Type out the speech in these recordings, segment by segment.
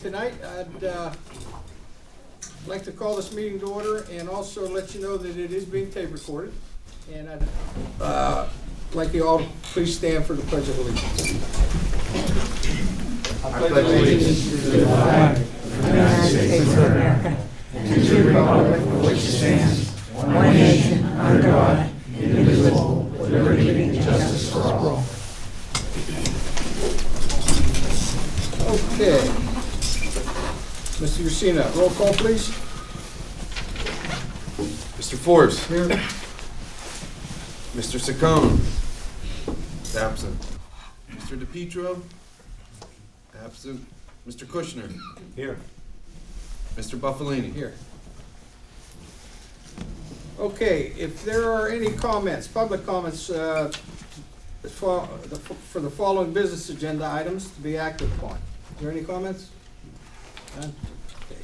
Tonight, I'd like to call this meeting to order and also let you know that it is being tape recorded. And I'd like you all to please stand for the Pledge of Allegiance. I pledge allegiance to the flag of the United States of America and to the republic for which it stands, one nation, under God, indivisible, with liberty and justice for all. Okay. Mr. Ursina, roll call, please. Mr. Force. Here. Mr. Saccone. Absent. Mr. DePietro. Absent. Mr. Kushner. Here. Mr. Buffalini. Here. Okay, if there are any comments, public comments for the following business agenda items to be acted upon. Is there any comments? None? Okay.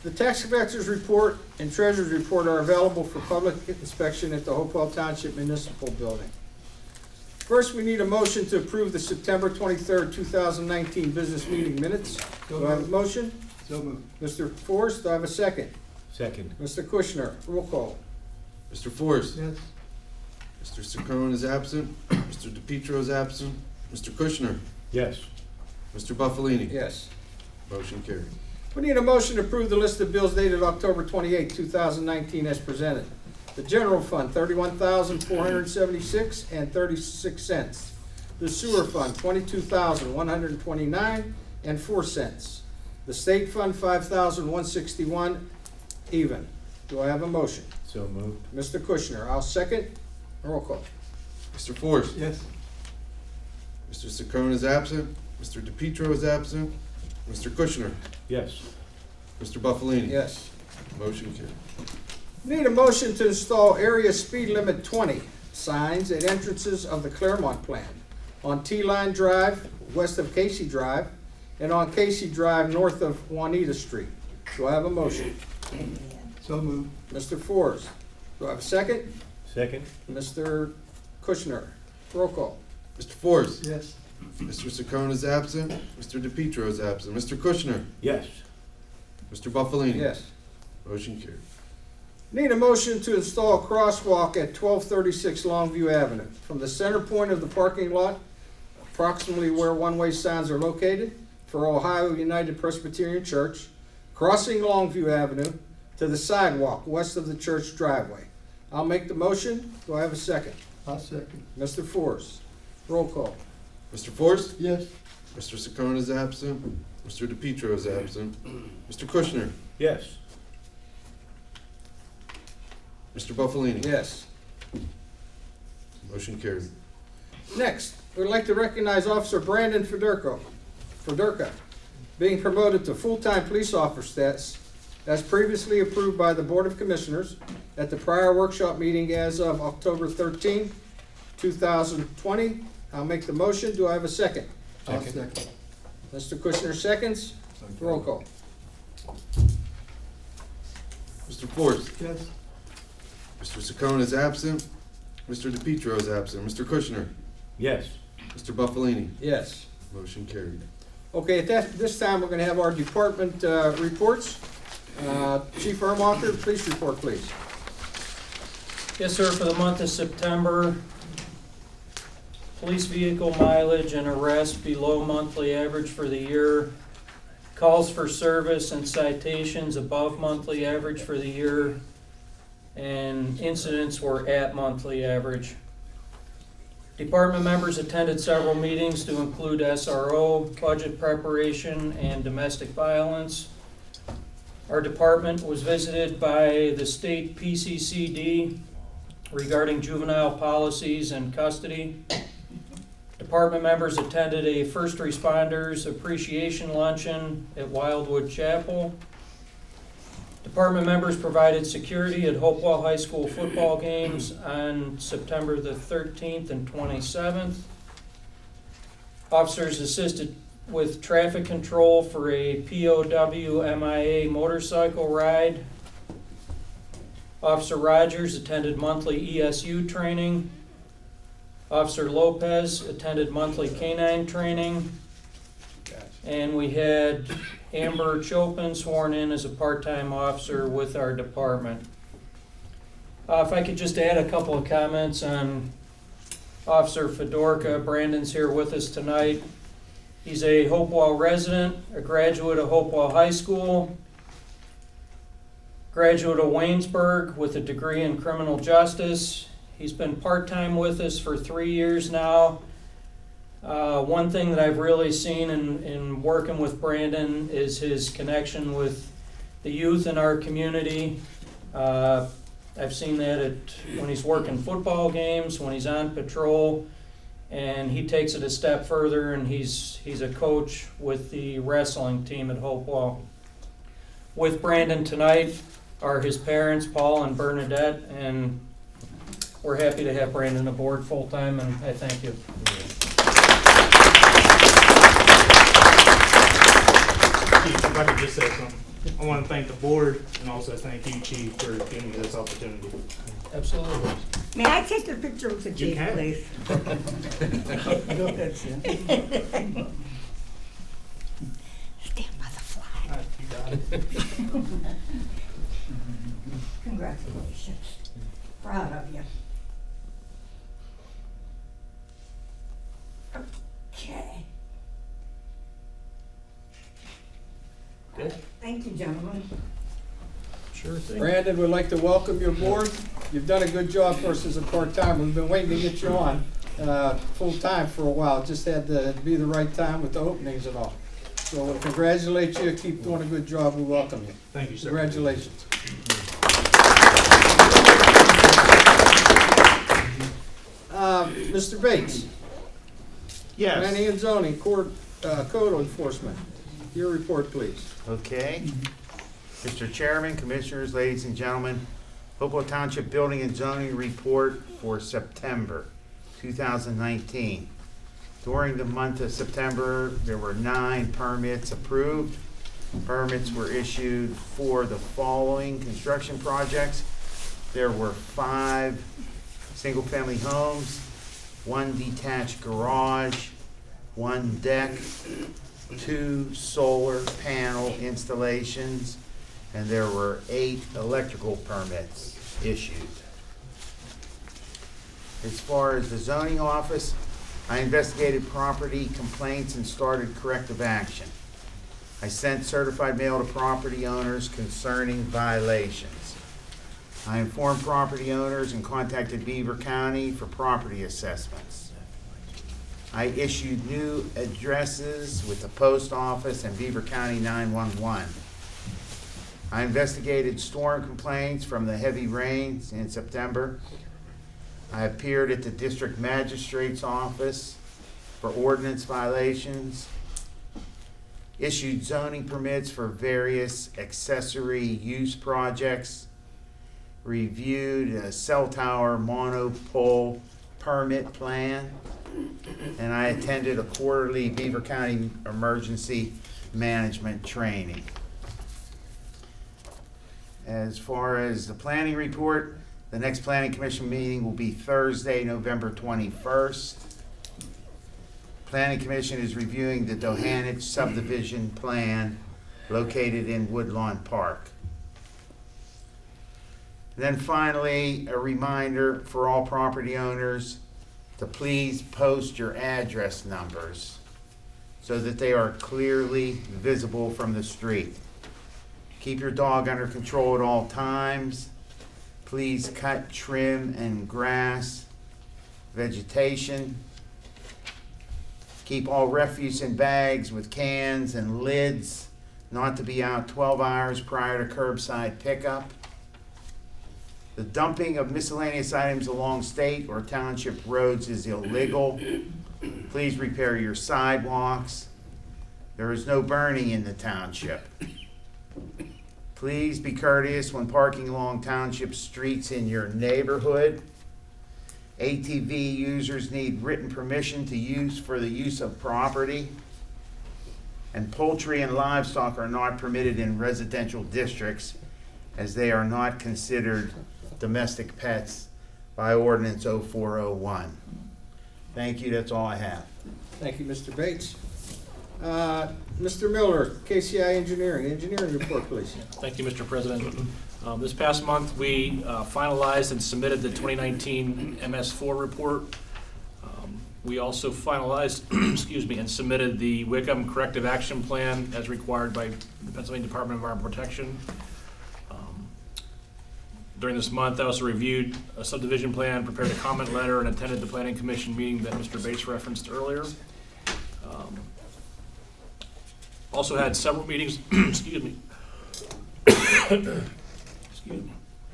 The tax collector's report and treasurer's report are available for public inspection at the Hopewell Township Municipal Building. First, we need a motion to approve the September 23rd, 2019 business meeting minutes. Do I have a motion? So moved. Mr. Forrest, do I have a second? Second. Mr. Kushner, roll call. Mr. Force. Yes. Mr. Saccone is absent. Mr. DePietro is absent. Mr. Kushner. Yes. Mr. Buffalini. Yes. Motion carried. We need a motion to approve the list of bills dated October 28, 2019 as presented. The general fund, $31,476 and 36 cents. The sewer fund, $22,129 and 4 cents. The state fund, $5,161 even. Do I have a motion? So moved. Mr. Kushner, I'll second. Roll call. Mr. Force. Yes. Mr. Saccone is absent. Mr. DePietro is absent. Mr. Kushner. Yes. Mr. Buffalini. Yes. Motion carried. Need a motion to install area speed limit 20 signs at entrances of the Claremont plan on T-Line Drive, west of Casey Drive, and on Casey Drive, north of Juanita Street. Do I have a motion? So moved. Mr. Forrest. Do I have a second? Second. Mr. Kushner. Roll call. Mr. Force. Yes. Mr. Saccone is absent. Mr. DePietro is absent. Mr. Kushner. Yes. Mr. Buffalini. Yes. Motion carried. Need a motion to install a crosswalk at 1236 Longview Avenue from the center point of the parking lot, approximately where one-way signs are located, for Ohio United Presbyterian Church, crossing Longview Avenue to the sidewalk west of the church driveway. I'll make the motion. Do I have a second? I'll second. Mr. Forrest. Roll call. Mr. Force. Yes. Mr. Saccone is absent. Mr. DePietro is absent. Mr. Kushner. Yes. Mr. Buffalini. Yes. Motion carried. Next, we'd like to recognize Officer Brandon Fedorka, being promoted to full-time police officer status as previously approved by the Board of Commissioners at the prior workshop meeting as of October 13, 2020. I'll make the motion. Do I have a second? Second. Mr. Kushner seconds. Roll call. Mr. Force. Yes. Mr. Saccone is absent. Mr. DePietro is absent. Mr. Kushner. Yes. Mr. Buffalini. Yes. Motion carried. Okay, at this time, we're going to have our department reports. Chief Ermacher, police report, please. Yes, sir. For the month of September, police vehicle mileage and arrests below monthly average for the year. Calls for service and citations above monthly average for the year. And incidents were at monthly average. Department members attended several meetings to include SRO, budget preparation, and domestic violence. Our department was visited by the state PCCD regarding juvenile policies and custody. Department members attended a first responders appreciation luncheon at Wildwood Chapel. Department members provided security at Hopewell High School football games on September the 13th and 27th. Officers assisted with traffic control for a POW MIA motorcycle ride. Officer Rogers attended monthly ESU training. Officer Lopez attended monthly canine training. Gotcha. And we had Amber Chopin sworn in as a part-time officer with our department. If I could just add a couple of comments on Officer Fedorka. Brandon's here with us tonight. He's a Hopewell resident, a graduate of Hopewell High School, graduate of Waynesburg with a degree in criminal justice. He's been part-time with us for 3 years now. One thing that I've really seen in working with Brandon is his connection with the youth in our community. I've seen that when he's working football games, when he's on patrol, and he takes it a step further, and he's a coach with the wrestling team at Hopewell. With Brandon tonight are his parents, Paul and Bernadette, and we're happy to have Brandon aboard full-time, and I thank you. Chief, if I could just say something. I want to thank the board and also thank you, Chief, for giving me this opportunity. Absolutely. May I take a picture with the You chief, can. please? Go ahead, Sam. Stand by the flag. You got it. Congratulations. Proud of you. Okay. Good. Thank you, gentlemen. Sure thing. Brandon, we'd like to welcome you aboard. You've done a good job for us as a part-time. We've been waiting to get you on full-time for a while. It just had to be the right time with the openings and all. So we'll congratulate you. Keep doing a good job. We welcome you. Thank you, sir. Congratulations. Mr. Bates, planning and zoning, code enforcement. Your report, please. Okay. Mr. Chairman, Commissioners, ladies and gentlemen, Hopewell Township Building and Zoning Report for September 2019. During the month of September, there were 9 permits approved. Permits were issued for the following construction projects. There were 5 single-family homes, 1 detached garage, 1 deck, 2 solar panel installations, and there were 8 electrical permits issued. As far as the zoning office, I investigated property complaints and started corrective action. I sent certified mail to property owners concerning violations. I informed property owners and contacted Beaver County for property assessments. I issued new addresses with the post office and Beaver County 911. I investigated storm complaints from the heavy rains in September. I appeared at the district magistrate's office for ordinance violations, issued zoning permits for various accessory use projects, reviewed a cell tower monopole permit plan, and I attended a quarterly Beaver County emergency management training. As far as the planning report, the next planning commission meeting will be Thursday, November 21st. Planning commission is reviewing the Dohanich subdivision plan located in Woodlawn Park. And then finally, a reminder for all property owners to please post your address numbers so that they are clearly visible from the street. Keep your dog under control at all times. Please cut, trim, and grass vegetation. Keep all refuse in bags with cans and lids, not to be out 12 hours prior to curbside pickup. The dumping of miscellaneous items along state or township roads is illegal. Please repair your sidewalks. There is no burning in the township. Please be courteous when parking along township streets in your neighborhood. ATV users need written permission to use for the use of property. And poultry and livestock are not permitted in residential districts as they are not considered domestic pets by ordinance 0401. Thank you, that's all I have. Thank you, Mr. Bates. Mr. Miller, KCI Engineering report, please. Thank you, Mr. President. This past month, we finalized and submitted the 2019 MS4 report. We also finalized, excuse me, and submitted the Wickham Corrective Action Plan as required by the Pennsylvania Department of Environmental Protection. During this month, I also reviewed a subdivision plan, prepared a comment letter, and attended the Planning Commission meeting that Mr. Bates referenced earlier. Also had several meetings, excuse me,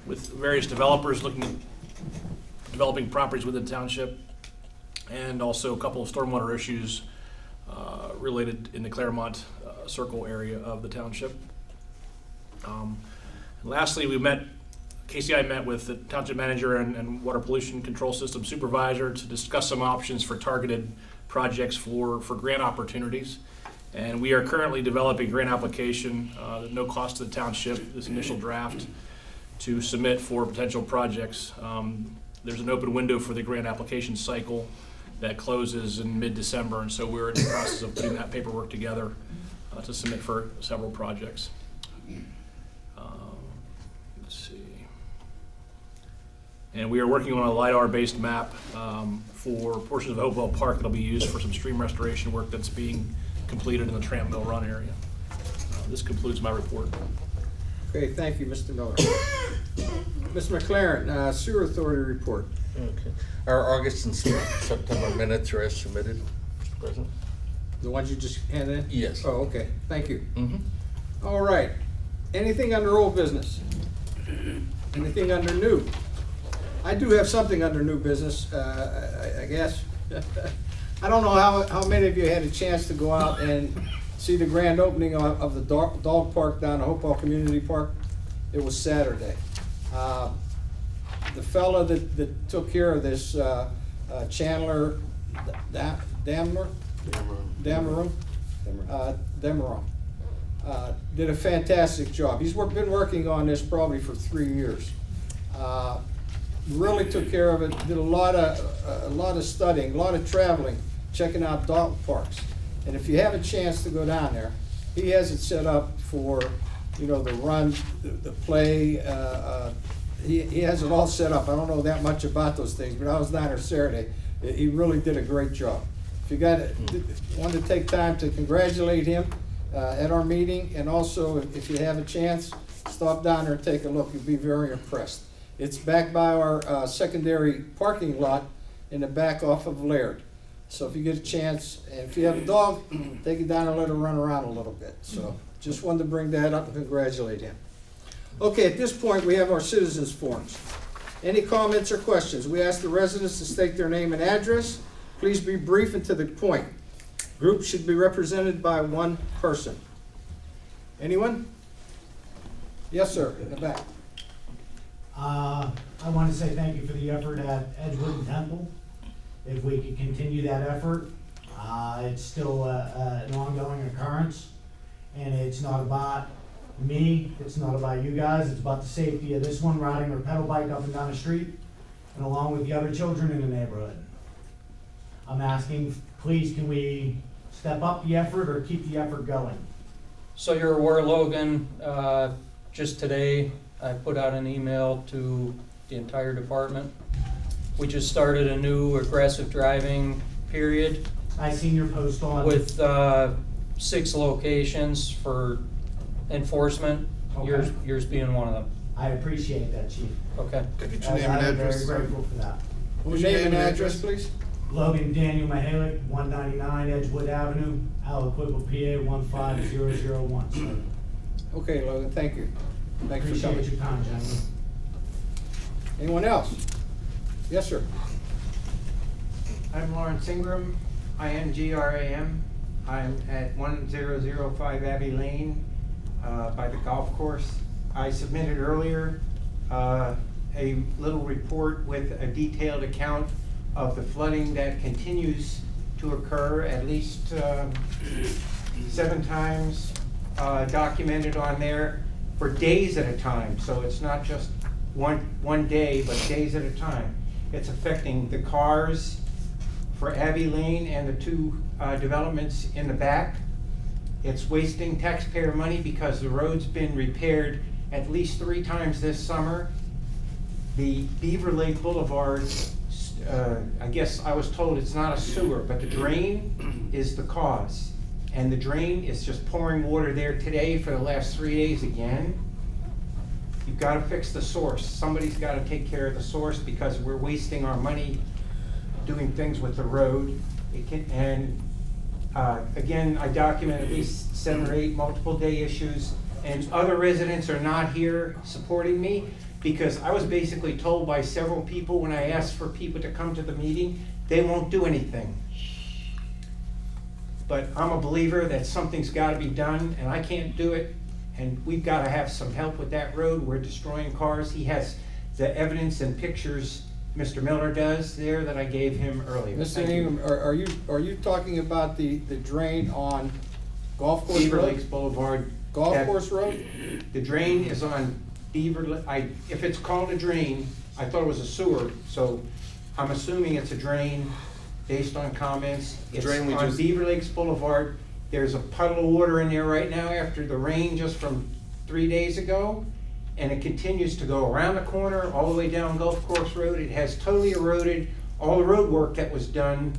with various developers looking at developing properties within the township, and also a couple of stormwater issues related in the Claremont Circle area of the township. Lastly, KCI met with the township manager and water pollution control system supervisor to discuss some options for targeted projects for grant opportunities. And we are currently developing a grant application at no cost to the township, this initial draft, to submit for potential projects. There's an open window for the grant application cycle that closes in mid-December, and so we're in the process of putting that paperwork together to submit for several projects. Let's see. And we are working on a LiDAR-based map for portions of Hopewell Park that'll be used for some stream restoration work that's being completed in the Tramp Mill Run area. This concludes my report. Okay, thank you, Mr. Miller. Ms. McLaren, Sewer Authority report. Okay. Our August and September minutes are as submitted, Mr. President. The ones you just handed in? Yes. Oh, okay, thank you. Mm-hmm. All right, anything under old business? Anything under new? I do have something under new business, I guess. I don't know how many of you had a chance to go out and see the grand opening of the dog park down at Hopewell Community Park. It was Saturday. The fella that took care of this, Chandler Dameron, did a fantastic job. He's been working on this probably for 3 years. Really took care of it. Did a lot of studying, a lot of traveling, checking out dog parks. And if you have a chance to go down there, he has it set up for, the run, the play. He has it all set up. I don't know that much about those things, but I was down there Saturday. He really did a great job. If you wanted to take time to congratulate him at our meeting, and also if you have a chance, stop down there and take a look. You'll be very impressed. It's back by our secondary parking lot in the back off of Laird. So if you get a chance, and if you have a dog, take it down and let her run around a little bit. So just wanted to bring that up and congratulate him. Okay, at this point, we have our citizens forums. Any comments or questions? We ask the residents to state their name and address. Please be brief and to the point. Groups should be represented by one person. Anyone? Yes, sir, in the back. I want to say thank you for the effort at Edgewood and Temple. If we could continue that effort, it's still an ongoing occurrence, and it's not about me, it's not about you guys, it's about the safety of this one riding their pedal bike up and down the street, and along with the other children in the neighborhood. I'm asking, please, can we step up the effort or keep the effort going? So you're aware, Logan, just today I put out an email to the entire department. We just started a new aggressive driving period I seen your post on. with 6 locations for enforcement, Okay. yours being one of them. I appreciate that, Chief. Okay. Could you get your name and I'm address? very grateful for that. What was your name and address, please? Logan Daniel Mahalik, 199 Edgewood Avenue, Aliquippa, PA 15001. So Okay, Logan, thank you. Thanks for appreciate coming. your time, gentlemen. Anyone else? Yes, sir. I'm Lawrence Ingram, INGRAM. I'm at 1005 Abbey Lane by the golf course. I submitted earlier a little report with a detailed account of the flooding that continues to occur, at least 7 times documented on there for days at a time. So it's not just one day, but days at a time. It's affecting the cars for Abbey Lane and the 2 developments in the back. It's wasting taxpayer money because the road's been repaired at least 3 times this summer. The Beaver Lake Boulevard, I guess I was told it's not a sewer, but the drain is the cause. And the drain is just pouring water there today for the last 3 days again. You've got to fix the source. Somebody's got to take care of the source because we're wasting our money doing things with the road. Again, I document at least 7 or 8 multiple day issues, and other residents are not here supporting me because I was basically told by several people when I asked for people to come to the meeting, they won't do anything. But I'm a believer that something's got to be done, and I can't do it, and we've got to have some help with that road. We're destroying cars. He has the evidence and pictures, Mr. Miller does there, that I gave him earlier. Mr. Ingram, are you talking about the drain on Golf Course Beaver Road? Lakes Boulevard. Golf That- Course Road? The drain is on if it's called a drain, I thought it was a sewer, so I'm assuming it's a drain based on comments. The It's drain we on just- Beaver Lakes Boulevard. There's a puddle of water in there right now after the rain just from 3 days ago. And it continues to go around the corner, all the way down Gulf Course Road. It has totally eroded all the road work that was done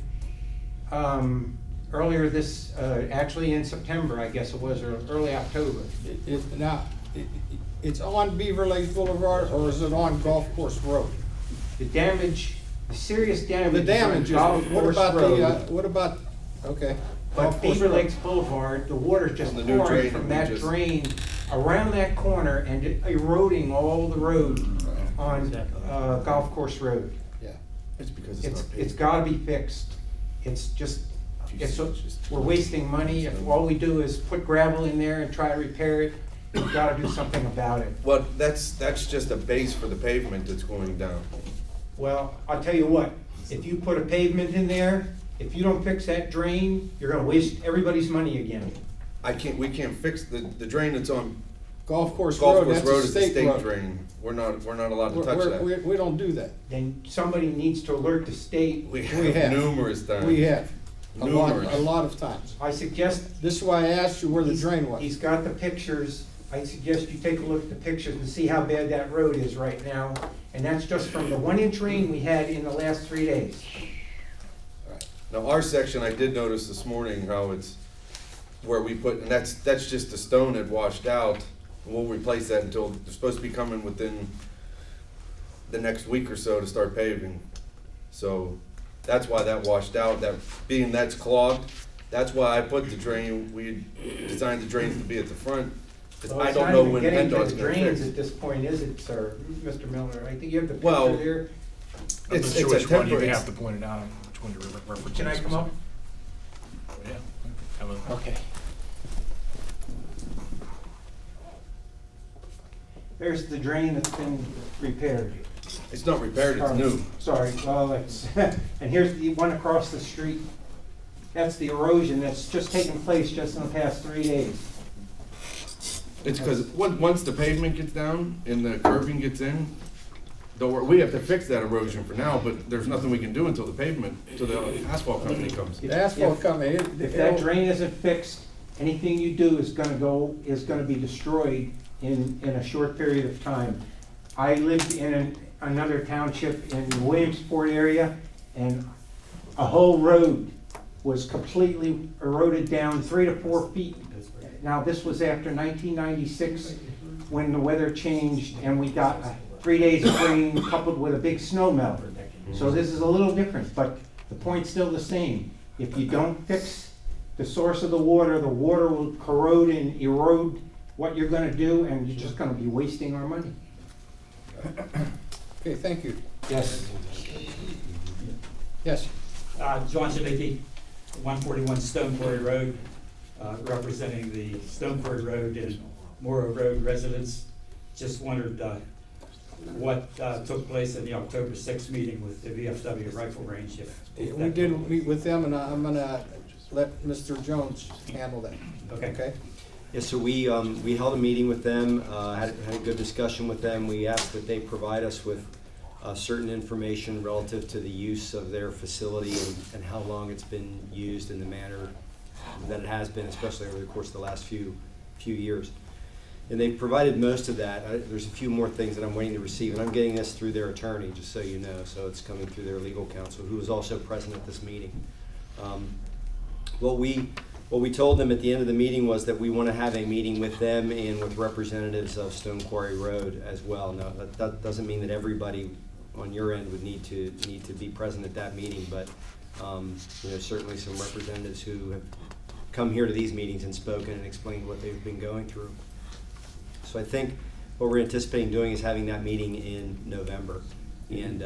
earlier this, actually in September, I guess it was, or early October. It's on Beaver Lake Boulevard, or is it on Golf Course Road? The damage, the serious damage. The damage is on is, Golf Course Road. Okay. But Golf Course Beaver Road. Lakes Boulevard, the water's just On the new pouring drain from that that we just- drain around that corner and eroding all the road on Golf Course Road. Yeah. It's because It's gotta be fixed. It's just, we're wasting money. If all we do is put gravel in there and try to repair it, we've gotta do something about it. Well, that's just a base for the pavement that's going down. Well, I'll tell you what, if you put a pavement in there, if you don't fix that drain, you're gonna waste everybody's money again. We can't fix the drain that's on Golf Course Golf Road, Course that's Road a is the state state road. drain. We're not allowed to touch that. We don't do that. Then somebody needs to alert the state. We have. have numerous times. We have. A Numerous. lot of times. I suggest. This is why I asked you where the he's- drain was. He's got the pictures. I suggest you take a look at the pictures and see how bad that road is right now. And that's just from the 1-inch rain we had in the last 3 days. Now, our section, I did notice this morning how it's where we put, and that's just the stone that washed out. And we'll replace that until, they're supposed to be coming within the next week or so to start paving. So that's why that washed out, that's clogged. That's why I put the drain, we designed the drains to be at the front. 'Cause Well, I it's don't not know even when getting to PennDOT's the gonna drains fix. at this point, is it, sir? Mr. Miller, I think you have the Well, picture there. I'm It's not sure a which one, you temporary. may have to point it out, which one you're referencing. Can I come up? Yeah. Have a- Okay. There's the drain that's been repaired. It's not repaired, it's new. Sorry, well, it's, and here's the one across the street. That's the erosion that's just taken place just in the past 3 days. It's because once the pavement gets down and the curbing gets in, we have to fix that erosion for now, but there's nothing we can do until the asphalt company comes. The asphalt company. If that drain isn't fixed, anything you do is gonna be destroyed in a short period of time. I lived in another township in the Williamsport area, and a whole road was completely eroded down 3 to 4 feet. Now, this was after 1996, when the weather changed and we got 3 days of rain coupled with a big snow melt. So this is a little different, but the point's still the same. If you don't fix the source of the water will corrode and erode what you're gonna do, and you're just gonna be wasting our money. Okay, thank you. Yes. Yes. John Shabicki, 141 Stone Quarry Road, representing the Stone Quarry Road and Morrow Road residents. Just wondered what took place in the October 6th meeting with the VFW rifle range. We did meet with them, and I'm gonna let Mr. Jones handle that. Okay? Yeah, so we held a meeting with them, had a good discussion with them. We asked that they provide us with certain information relative to the use of their facility and how long it's been used and the manner than it has been, especially over the course of the last few years. And they've provided most of that. There's a few more things that I'm waiting to receive, and I'm getting this through their attorney, just so you know. So it's coming through their legal counsel, who was also present at this meeting. What we told them at the end of the meeting was that we want to have a meeting with them and with representatives of Stone Quarry Road as well. Now, that doesn't mean that everybody on your end would need to be present at that meeting, but certainly some representatives who have come here to these meetings and spoken and explained what they've been going through. So I think what we're anticipating doing is having that meeting in November. And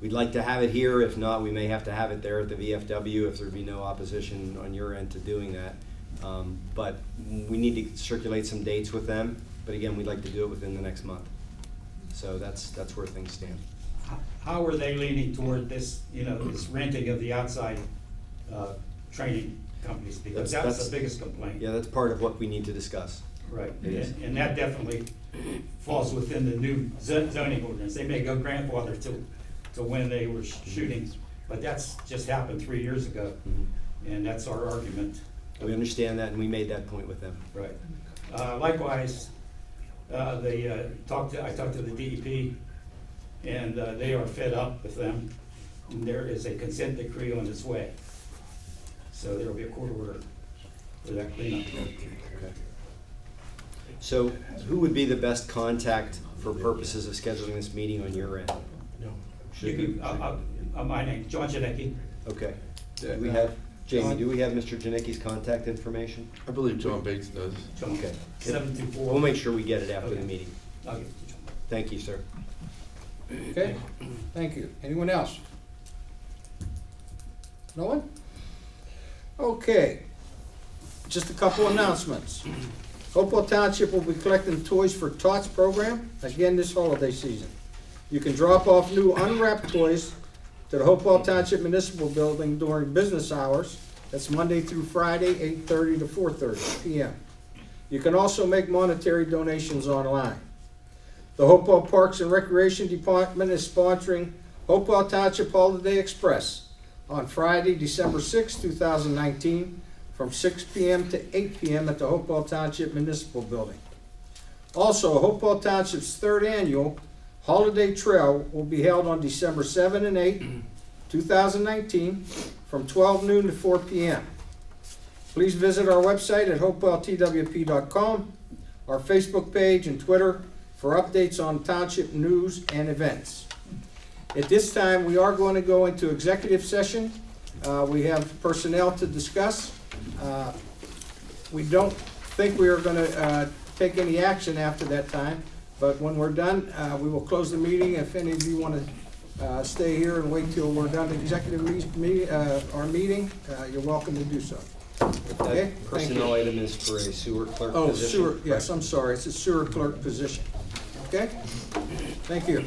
we'd like to have it here. If not, we may have to have it there at the VFW if there'd be no opposition on your end to doing that. But we need to circulate some dates with them. But again, we'd like to do it within the next month. So that's where things stand. How are they leaning toward this, this renting of the outside training companies? Because that's the biggest complaint. Yeah, that's part of what we need to discuss. Right, and that definitely falls within the new zoning ordinance. They may go grandfather to when they were shooting, but that's just happened 3 years ago, and that's our argument. We understand that, and we made that point with them. Right. Likewise, I talked to the DEP, and they are fed up with them. And there is a consent decree on its way, so there will be a court order for that cleanup. Okay. So who would be the best contact for purposes of scheduling this meeting on your end? My name, John Janicki. Okay. Do we have, Jamie, do we have Mr. Janicki's contact information? I believe John Bates does. Okay. 724. We'll make sure we get it after the meeting. I'll give it to John. Thank you, sir. Okay, thank you. Anyone else? No one? Okay, just a couple announcements. Hopewell Township will be collecting toys for Tots program again this holiday season. You can drop off new unwrapped toys to the Hopewell Township Municipal Building during business hours. That's Monday through Friday, 8:30 to 4:30 p.m. You can also make monetary donations online. The Hopewell Parks and Recreation Department is sponsoring Hopewell Township Holiday Express on Friday, December 6, 2019, from 6 p.m. to 8 p.m. at the Hopewell Township Municipal Building. Also, Hopewell Township's third annual Holiday Trail will be held on December 7 and 8, 2019, from 12 noon to 4 p.m. Please visit our website at hopewelltwp.com, our Facebook page, and Twitter for updates on township news and events. At this time, we are going to go into executive session. We have personnel to discuss. We don't think we are going to take any action after that time, but when we're done, we will close the meeting. If any of you want to stay here and wait till we're done the executive meeting, you're welcome to do so. Okay? That personnel item is for a sewer clerk Oh, position. sewer, yes, I'm sorry, it's a sewer clerk position. Okay? Thank you.